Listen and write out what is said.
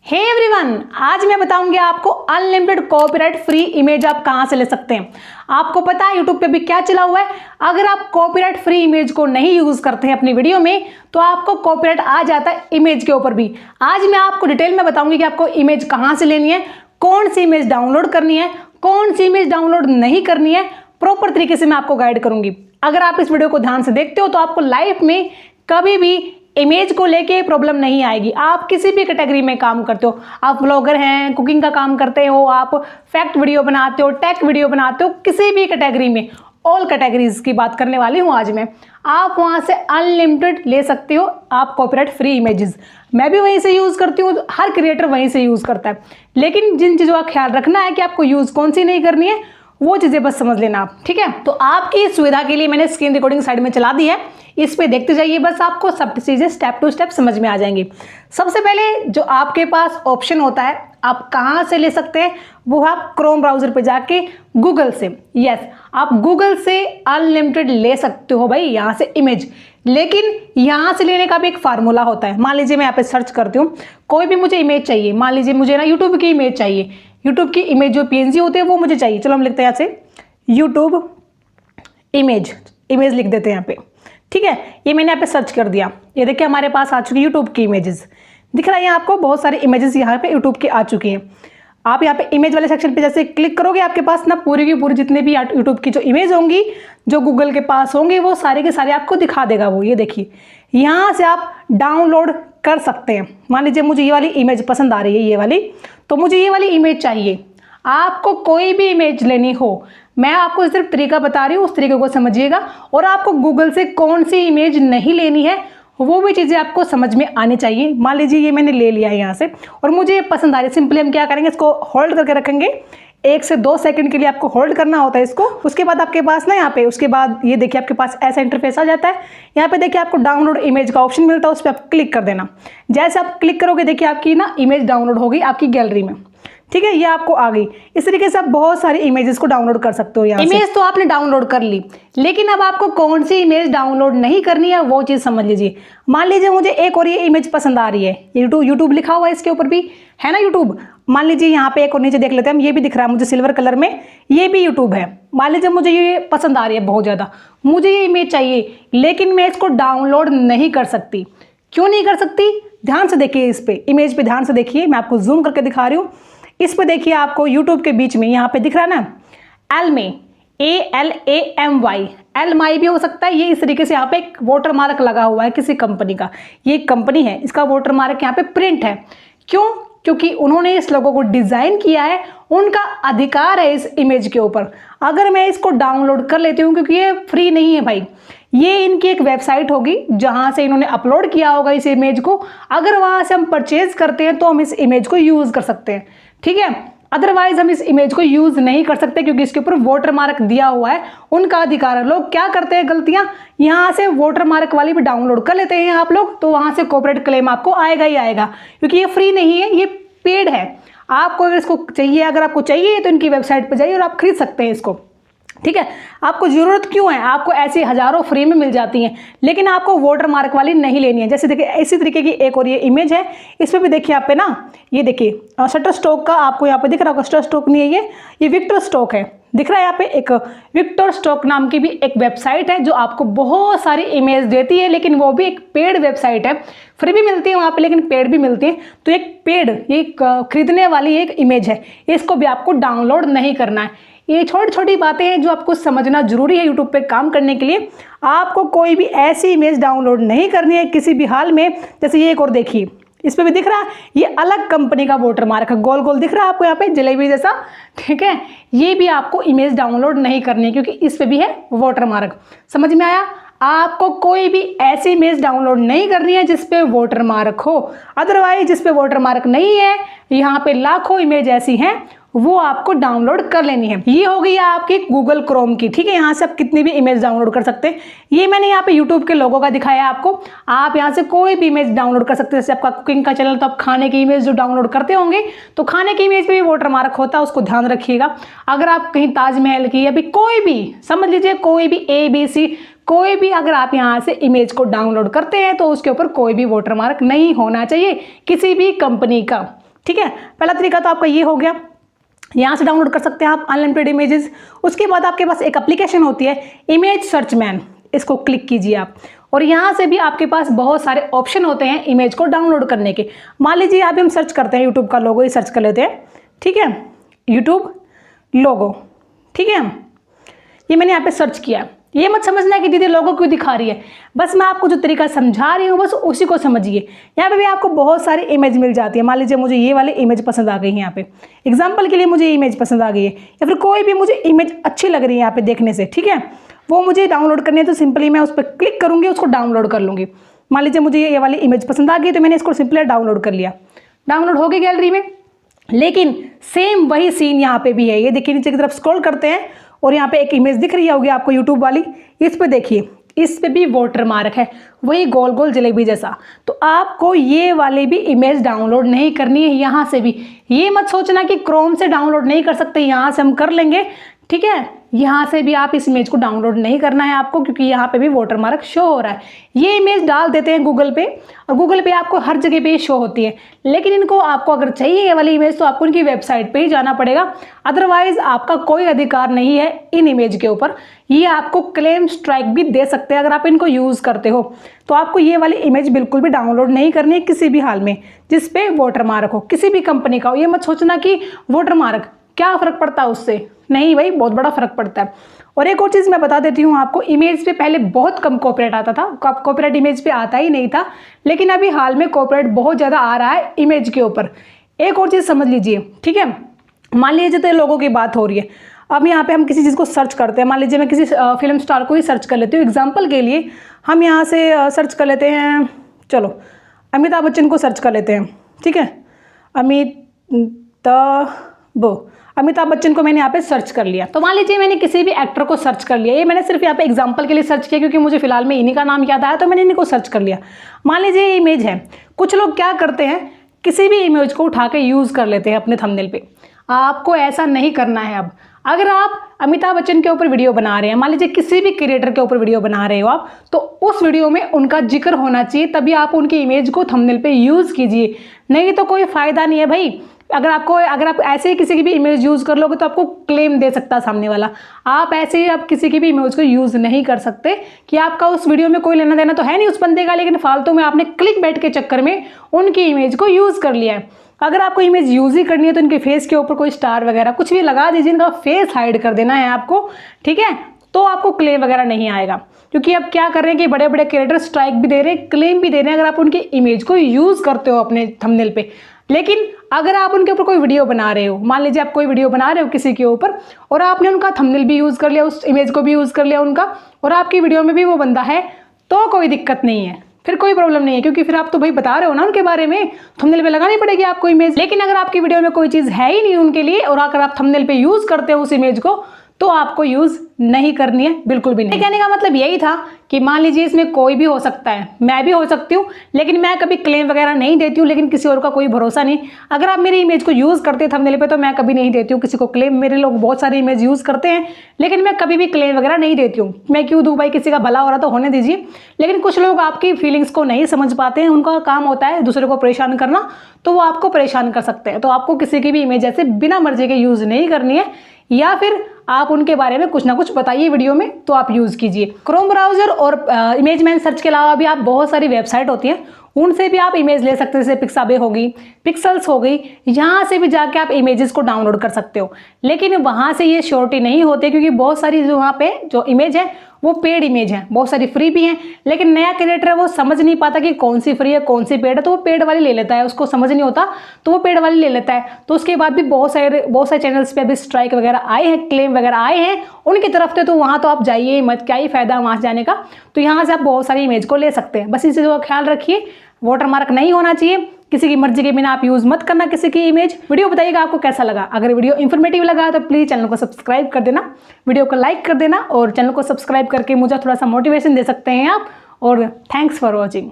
Hey everyone, आज मैं बताऊंगी आपको अनलिमिटेड कॉपीराइट फ्री इमेज आप कहां से ले सकते हैं। आपको पता है यूट्यूब पे भी क्या चला हुआ है, अगर आप कॉपीराइट फ्री इमेज को नहीं यूज करते हैं अपनी वीडियो में तो आपको कॉपीराइट आ जाता है इमेज के ऊपर भी। आज मैं आपको डिटेल में बताऊंगी कि आपको इमेज कहां से लेनी है, कौन सी इमेज डाउनलोड करनी है, कौन सी इमेज डाउनलोड नहीं करनी है, प्रॉपर तरीके से मैं आपको गाइड करूंगी। अगर आप इस वीडियो को ध्यान से देखते हो तो आपको लाइफ में कभी भी इमेज को लेके प्रॉब्लम नहीं आएगी। आप किसी भी कैटेगरी में काम करते हो, आप ब्लॉगर हैं, कुकिंग का काम करते हो, आप फैक्ट वीडियो बनाते हो, टेक वीडियो बनाते हो, किसी भी कैटेगरी में, ऑल कैटेगरीज की बात करने वाली हूँ आज मैं। आप वहाँ से अनलिमिटेड ले सकते हो आप कॉपीराइट फ्री इमेजेस। मैं भी वहीं से यूज़ करती हूँ, हर क्रिएटर वहीं से यूज़ करता है। लेकिन जिन चीज़ों का ख्याल रखना है कि आपको यूज़ कौन सी नहीं करनी है, वो चीज़ें बस समझ लेना आप, ठीक है। तो आपकी सुविधा के लिए मैंने स्क्रीन रिकॉर्डिंग साइड में चला दी है, इस पे देखते जाइए, बस आपको सब चीज़ें स्टेप टू स्टेप समझ में आ जाएंगी। सबसे पहले जो आपके पास ऑप्शन होता है आप कहाँ से ले सकते हैं, वो आप क्रोम ब्राउजर पे जाके गूगल से, यस आप गूगल से अनलिमिटेड ले सकते हो भाई यहाँ से इमेज। लेकिन यहाँ से लेने का भी एक फार्मूला होता है। मान लीजिए मैं यहाँ पे सर्च करती हूँ, कोई भी मुझे इमेज चाहिए, मान लीजिए मुझे ना यूट्यूब की इमेज चाहिए, यूट्यूब की इमेज जो PNG होती है वो मुझे चाहिए। चलो हम लिखते हैं यहाँ से यूट्यूब इमेज लिख देते हैं यहाँ पे, ठीक है। ये मैंने यहाँ पे सर्च कर दिया, ये देखिए हमारे पास आ चुकी है यूट्यूब की इमेजेस। दिख रहा है यहाँ आपको बहुत सारी इमेजेस यहाँ पे यूट्यूब की आ चुकी हैं। आप यहाँ पे इमेज वाले सेक्शन पे जैसे क्लिक करोगे आपके पास ना पूरी की पूरी जितने भी यूट्यूब की जो इमेज होंगी, जो गूगल के पास होंगे, वो सारे के सारे आपको दिखा देगा वो। ये देखिए यहाँ से आप डाउनलोड कर सकते हैं। मान लीजिए मुझे ये वाली इमेज पसंद आ रही है, ये वाली, तो मुझे ये वाली इमेज चाहिए। आपको कोई भी इमेज लेनी हो, मैं आपको सिर्फ तरीका बता रही हूँ, उस तरीके को समझिएगा। और आपको गूगल से कौन सी इमेज नहीं लेनी है वो भी चीज़ें आपको समझ में आनी चाहिए। मान लीजिए ये मैंने ले लिया है यहाँ से और मुझे ये पसंद आ रही है, सिंपली हम क्या करेंगे, इसको होल्ड करके रखेंगे 1 से 2 सेकंड के लिए आपको होल्ड करना होता है इसको। उसके बाद आपके पास ना यहाँ पे, उसके बाद ये देखिए आपके पास ऐसा इंटरफेस आ जाता है। यहाँ पे देखिए आपको डाउनलोड इमेज का ऑप्शन मिलता है, उस पर आप क्लिक कर देना। जैसे आप क्लिक करोगे देखिए आपकी ना इमेज डाउनलोड होगी आपकी गैलरी में, ठीक है, ये आपको आ गई। इस तरीके से आप बहुत सारी इमेजेस को डाउनलोड कर सकते हो। यहाँ इमेज तो आपने डाउनलोड कर ली, लेकिन अब आपको कौन सी इमेज डाउनलोड नहीं करनी है वो चीज़ समझ लीजिए। मान लीजिए मुझे एक और ये इमेज पसंद आ रही है, यूट्यूब लिखा हुआ है इसके ऊपर भी, है ना यूट्यूब। मान लीजिए यहाँ पे एक और नीचे देख लेते हैं हम, ये भी दिख रहा है मुझे सिल्वर कलर में, ये भी यूट्यूब है। मान लीजिए मुझे ये पसंद आ रही है बहुत ज़्यादा, मुझे ये इमेज चाहिए, लेकिन मैं इसको डाउनलोड नहीं कर सकती। क्यों नहीं कर सकती, ध्यान से देखिए, इस पे इमेज पे ध्यान से देखिए, मैं आपको जूम करके दिखा रही हूँ। इस पे देखिए आपको यूट्यूब के बीच में यहाँ पे दिख रहा है ना, एल में ALAMY, एलमाई भी हो सकता है। ये इस तरीके से यहाँ पे एक वाटर मार्क लगा हुआ है किसी कंपनी का, ये एक कंपनी है, इसका वाटर मार्क यहाँ पे प्रिंट है। क्यों? क्योंकि उन्होंने इस लोगो को डिज़ाइन किया है, उनका अधिकार है इस इमेज के ऊपर। अगर मैं इसको डाउनलोड कर लेती हूँ, क्योंकि ये फ्री नहीं है भाई, ये इनकी एक वेबसाइट होगी जहाँ से इन्होंने अपलोड किया होगा इस इमेज को। अगर वहाँ से हम परचेज करते हैं तो हम इस इमेज को यूज़ कर सकते हैं, ठीक है। अदरवाइज हम इस इमेज को यूज नहीं कर सकते, क्योंकि इसके ऊपर वाटर मार्क दिया हुआ है, उनका अधिकार है। लोग क्या करते हैं गलतियां, यहाँ से वाटर मार्क वाली भी डाउनलोड कर लेते हैं आप लोग, तो वहां से कॉपीराइट क्लेम आपको आएगा ही आएगा, क्योंकि ये फ्री नहीं है, ये पेड है। आपको अगर इसको चाहिए, अगर आपको चाहिए तो इनकी वेबसाइट पर जाइए और आप खरीद सकते हैं इसको, ठीक है। आपको ज़रूरत क्यों है, आपको ऐसी हज़ारों फ्री में मिल जाती हैं, लेकिन आपको वाटर मार्क वाली नहीं लेनी है। जैसे देखिए इसी तरीके की एक और ये इमेज है, इस पर भी देखिए आप पे ना, ये देखिए शटर स्टॉक का आपको यहाँ पे दिख रहा होगा, शटर स्टॉक नहीं है ये विक्टर स्टॉक है, दिख रहा है यहाँ पे। एक विक्टर स्टॉक नाम की भी एक वेबसाइट है जो आपको बहुत सारी इमेज देती है, लेकिन वो भी एक पेड वेबसाइट है। फ्री भी मिलती है वहाँ पे, लेकिन पेड भी मिलती है। तो एक पेड, ये खरीदने वाली एक इमेज है, इसको भी आपको डाउनलोड नहीं करना है। ये छोटी छोटी बातें हैं जो आपको समझना जरूरी है यूट्यूब पे काम करने के लिए। आपको कोई भी ऐसी इमेज डाउनलोड नहीं करनी है किसी भी हाल में। जैसे ये एक और देखिए, इस पे भी दिख रहा है, ये अलग कंपनी का वाटर मार्क है, गोल गोल दिख रहा है आपको यहाँ पे जलेबी जैसा, ठीक है। ये भी आपको इमेज डाउनलोड नहीं करनी है, क्योंकि इस पे भी है वाटर मार्क। समझ में आया? आपको कोई भी ऐसी इमेज डाउनलोड नहीं करनी है जिस पे वाटर मार्क हो। अदरवाइज जिस पे वाटर मार्क नहीं है, यहाँ पे लाखों इमेज ऐसी हैं, वो आपको डाउनलोड कर लेनी है। ये हो गई आपकी गूगल क्रोम की, ठीक है। यहाँ से आप कितनी भी इमेज डाउनलोड कर सकते हैं। ये मैंने यहाँ पे यूट्यूब के लोगों का दिखाया है आपको, आप यहाँ से कोई भी इमेज डाउनलोड कर सकते हैं। जैसे आपका कुकिंग का चैनल, तो आप खाने की इमेज जो डाउनलोड करते होंगे, तो खाने की इमेज पे भी वाटर मार्क होता है, उसको ध्यान रखिएगा। अगर आप कहीं ताजमहल की या भी कोई भी, समझ लीजिए कोई भी ABC, कोई भी अगर आप यहाँ से इमेज को डाउनलोड करते हैं तो उसके ऊपर कोई भी वाटर मार्क नहीं होना चाहिए किसी भी कंपनी का। ठीक है, पहला तरीका तो आपका ये हो गया, यहाँ से डाउनलोड कर सकते हैं आप अनलिमिटेड इमेजेस। उसके बाद आपके पास एक एप्लीकेशन होती है इमेज सर्च मैन, इसको क्लिक कीजिए आप, और यहाँ से भी आपके पास बहुत सारे ऑप्शन होते हैं इमेज को डाउनलोड करने के। मान लीजिए अभी हम सर्च करते हैं यूट्यूब का लोगो ही सर्च कर लेते हैं, ठीक है, यूट्यूब लोगो, ठीक है, ये मैंने यहाँ पे सर्च किया। ये मत समझना कि दीदी लोगो क्यों दिखा रही है, बस मैं आपको जो तरीका समझा रही हूँ बस उसी को समझिए। यहाँ पे भी आपको बहुत सारी इमेज मिल जाती है। मान लीजिए मुझे ये वाली इमेज पसंद आ गई है, यहाँ पे एग्जांपल के लिए मुझे ये इमेज पसंद आ गई है, या फिर कोई भी मुझे इमेज अच्छी लग रही है यहाँ पे देखने से, ठीक है, वो मुझे डाउनलोड करनी है, तो सिंपली मैं उस पर क्लिक करूँगी, उसको डाउनलोड कर लूँगी। मान लीजिए मुझे ये वाली इमेज पसंद आ गई तो मैंने इसको सिंपली डाउनलोड कर लिया, डाउनलोड हो गई गैलरी में। लेकिन सेम वही सीन यहाँ पे भी है। ये देखिए नीचे की तरफ स्क्रॉल करते हैं और यहाँ पे एक इमेज दिख रही होगी आपको यूट्यूब वाली, इस पे देखिए, इस पे भी वाटर मार्क है, वही गोल गोल जलेबी जैसा। तो आपको ये वाली भी इमेज डाउनलोड नहीं करनी है यहाँ से भी। ये मत सोचना कि क्रोम से डाउनलोड नहीं कर सकते, यहाँ से हम कर लेंगे, ठीक है, यहाँ से भी आप इस इमेज को डाउनलोड नहीं करना है आपको, क्योंकि यहाँ पे भी वाटर मार्क शो हो रहा है। ये इमेज डाल देते हैं गूगल पे, और गूगल पे आपको हर जगह पे शो होती है। लेकिन इनको आपको अगर चाहिए ये वाली इमेज तो आपको उनकी वेबसाइट पे ही जाना पड़ेगा, अदरवाइज आपका कोई अधिकार नहीं है इन इमेज के ऊपर। ये आपको क्लेम स्ट्राइक भी दे सकते हैं अगर आप इनको यूज़ करते हो। तो आपको ये वाली इमेज बिल्कुल भी डाउनलोड नहीं करनी है किसी भी हाल में जिसपे वाटर मार्क हो, किसी भी कंपनी का हो। ये मत सोचना कि वाटर मार्क क्या फ़र्क पड़ता है उससे, नहीं भाई, बहुत बड़ा फ़र्क पड़ता है। और एक और चीज़ मैं बता देती हूँ आपको, इमेज पे पहले बहुत कम कॉपीराइट आता था, कॉपीराइट इमेज पे आता ही नहीं था, लेकिन अभी हाल में कॉपीराइट बहुत ज़्यादा आ रहा है इमेज के ऊपर। एक और चीज़ समझ लीजिए, ठीक है, मान लीजिए तो लोगों की बात हो रही है, अब यहाँ पे हम किसी चीज़ को सर्च करते हैं। मान लीजिए मैं किसी फिल्म स्टार को ही सर्च कर लेती हूँ, एग्जाम्पल के लिए हम यहाँ से सर्च कर लेते हैं, चलो अमिताभ बच्चन को सर्च कर लेते हैं, ठीक है, अमिताभ बच्चन को मैंने यहाँ पे सर्च कर लिया। तो मान लीजिए मैंने किसी भी एक्टर को सर्च कर लिया, ये मैंने सिर्फ यहाँ पे एग्जांपल के लिए सर्च किया क्योंकि मुझे फिलहाल में इन्हीं का नाम याद आया तो मैंने इन्हीं को सर्च कर लिया। मान लीजिए ये इमेज है, कुछ लोग क्या करते हैं किसी भी इमेज को उठा के यूज़ कर लेते हैं अपने थंबनेल पे। आपको ऐसा नहीं करना है। अब अगर आप अमिताभ बच्चन के ऊपर वीडियो बना रहे हैं, मान लीजिए किसी भी क्रिएटर के ऊपर वीडियो बना रहे हो आप, तो उस वीडियो में उनका जिक्र होना चाहिए, तभी आप उनकी इमेज को थंबनेल पे यूज़ कीजिए, नहीं तो कोई फ़ायदा नहीं है भाई। अगर आप ऐसे ही किसी की भी इमेज यूज़ कर लोगे तो आपको क्लेम दे सकता है सामने वाला। आप ऐसे ही आप किसी की भी इमेज को यूज़ नहीं कर सकते कि आपका उस वीडियो में कोई लेना देना तो है नहीं उस बंदे का, लेकिन फालतू में आपने क्लिक बैट के चक्कर में उनकी इमेज को यूज़ कर लिया है। अगर आपको इमेज यूज़ ही करनी है तो इनके फेस के ऊपर कोई स्टार वगैरह कुछ भी लगा दीजिए, इनका फेस हाइड कर देना है आपको, ठीक है, तो आपको क्लेम वगैरह नहीं आएगा। क्योंकि अब क्या कर रहे हैं कि बड़े बड़े क्रिएटर स्ट्राइक भी दे रहे हैं, क्लेम भी दे रहे हैं अगर आप उनकी इमेज को यूज़ करते हो अपने थंबनेल पे। लेकिन अगर आप उनके ऊपर कोई वीडियो बना रहे हो, मान लीजिए आप कोई वीडियो बना रहे हो किसी के ऊपर और आपने उनका थंबनेल भी यूज़ कर लिया, उस इमेज को भी यूज़ कर लिया उनका, और आपकी वीडियो में भी वो बंदा है, तो कोई दिक्कत नहीं है, फिर कोई प्रॉब्लम नहीं है, क्योंकि फिर आप तो भाई बता रहे हो ना उनके बारे में, थंबनेल पे लगानी पड़ेगी आपको इमेज। लेकिन अगर आपकी वीडियो में कोई चीज़ है ही नहीं उनके लिए और अगर आप थंबनेल पे यूज़ करते हो उस इमेज को, तो आपको यूज़ नहीं करनी है, बिल्कुल भी नहीं। कहने का मतलब यही था कि मान लीजिए इसमें कोई भी हो सकता है, मैं भी हो सकती हूँ, लेकिन मैं कभी क्लेम वगैरह नहीं देती हूँ, लेकिन किसी और का कोई भरोसा नहीं। अगर आप मेरी इमेज को यूज़ करते थंबनेल पे तो मैं कभी नहीं देती हूँ किसी को क्लेम। मेरे लोग बहुत सारी इमेज यूज़ करते हैं, लेकिन मैं कभी भी क्लेम वगैरह नहीं देती हूँ। मैं क्यों दूँ भाई, किसी का भला हो रहा तो होने दीजिए। लेकिन कुछ लोग आपकी फीलिंग्स को नहीं समझ पाते हैं, उनका काम होता है दूसरे को परेशान करना, तो वो आपको परेशान कर सकते हैं। तो आपको किसी की भी इमेज ऐसे बिना मर्जी के यूज़ नहीं करनी है, या फिर आप उनके बारे में कुछ ना कुछ बताइए वीडियो में तो आप यूज़ कीजिए। क्रोम ब्राउज़र और इमेज मैन सर्च के अलावा भी आप बहुत सारी वेबसाइट होती हैं, उनसे भी आप इमेज ले सकते हैं, जैसे पिक्साबे हो गई, पिक्सल्स हो गई, यहाँ से भी जाके आप इमेजेस को डाउनलोड कर सकते हो। लेकिन वहाँ से ये श्योरिटी नहीं होती, क्योंकि बहुत सारी जो वहाँ पे जो इमेज है वो पेड इमेज है, बहुत सारी फ्री भी हैं, लेकिन नया क्रिएटर है वो समझ नहीं पाता कि कौन सी फ्री है कौन सी पेड है, तो वो पेड वाली ले लेता है, उसको समझ नहीं होता तो वो पेड वाली ले लेता है। तो उसके बाद भी बहुत सारे चैनल्स पे अभी स्ट्राइक वगैरह आए हैं, क्लेम वगैरह आए हैं उनकी तरफ से, तो वहाँ तो आप जाइए मत, क्या ही फायदा वहाँ से जाने का। तो यहाँ से आप बहुत सारी इमेज को ले सकते हैं, बस इस चीज़ का ख्याल रखिए, वाटर मार्क नहीं होना चाहिए, किसी की मर्जी के बिना आप यूज़ मत करना किसी की इमेज। वीडियो बताइएगा आपको कैसा लगा, अगर वीडियो इन्फॉर्मेटिव लगा तो प्लीज़ चैनल को सब्सक्राइब कर देना, वीडियो को लाइक कर देना, और चैनल को सब्सक्राइब करके मुझे थोड़ा सा मोटिवेशन दे सकते हैं आप। और थैंक्स फॉर वॉचिंग।